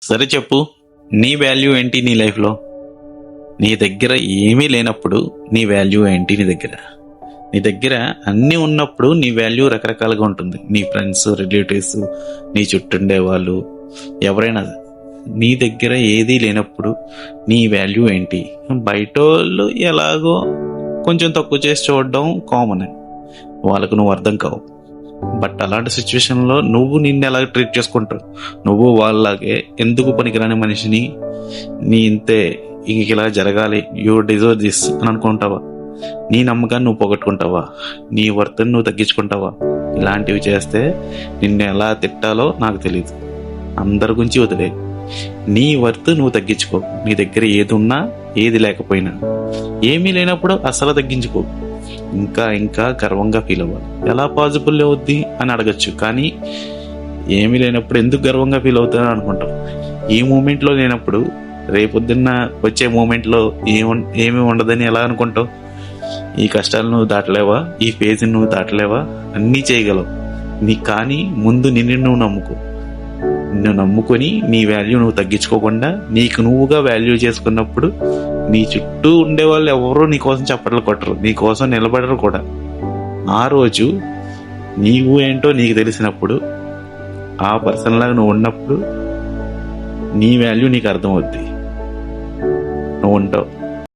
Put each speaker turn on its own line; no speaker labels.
సరే చెప్పు, నీ వాల్యూ ఏంటి నీ లైఫ్లో? నీ దగ్గర ఏమీ లేనప్పుడు నీ వాల్యూ ఏంటి? నీ దగ్గర అన్నీ ఉన్నప్పుడు నీ వాల్యూ రకరకాలుగా ఉంటుంది. నీ ఫ్రెండ్స్, రిలేటివ్స్, నీ చుట్టుండే వాళ్ళు, ఎవరైనా. నీ దగ్గర ఏదీ లేనప్పుడు నీ వాల్యూ ఏంటి? బయట వాళ్ళు ఎలాగో కొంచెం తక్కువ చేసి చూడడం కామన్, వాళ్ళకు నువ్వు అర్థం కావు. బట్ అలాంటి సిచ్యువేషన్లో నువ్వు నిన్ను ఎలా ట్రీట్ చేసుకుంటావు? నువ్వు వాళ్ళలాగే ఎందుకు పనికిరాని మనిషిని, నీ ఇంతే, ఇంక ఇలా జరగాలి, యూ డిజర్వ్ దిస్ అని అనుకుంటావా? నీ నమ్మకాన్ని నువ్వు పోగొట్టుకుంటావా? నీ వర్త్ని నువ్వు తగ్గించుకుంటావా? ఇలాంటివి చేస్తే నిన్ను ఎలా తిట్టాలో నాకు తెలియదు. అందరి గురించి వదిలే, నీ వర్త్ నువ్వు తగ్గించుకో. నీ దగ్గర ఏది ఉన్నా ఏది లేకపోయినా, ఏమీ లేనప్పుడు అసలు తగ్గించుకో. ఇంకా ఇంకా గర్వంగా ఫీల్ అవ్వాలి. ఎలా పాసిబుల్ అవుద్ది అని అడగచ్చు, కానీ ఏమీ లేనప్పుడు ఎందుకు గర్వంగా ఫీల్ అవుతానని అనుకుంటాం. ఈ మూమెంట్లో లేనప్పుడు రేపొద్దున్న వచ్చే మూమెంట్లో ఏమి ఉండదని ఎలా అనుకుంటావు? ఈ కష్టాలు నువ్వు దాటలేవా? ఈ ఫేజ్ నువ్వు దాటలేవా? అన్నీ చేయగలవు. కానీ ముందు నిన్ను నువ్వు నమ్ముకో. నిన్ను నమ్ముకొని నీ వాల్యూ నువ్వు తగ్గించుకోకుండా నీకు నువ్వుగా వాల్యూ చేసుకున్నప్పుడు నీ చుట్టూ ఉండేవాళ్ళు ఎవరూ నీకోసం చప్పట్లు కొట్టరు, నీకోసం నిలబడరు కూడా. ఆ రోజు నీవు ఏంటో నీకు తెలిసినప్పుడు, ఆ పర్సన్ లాగా నువ్వు ఉన్నప్పుడు నీ వాల్యూ నీకు అర్థమవుద్ది. నువ్వు ఉంటావు.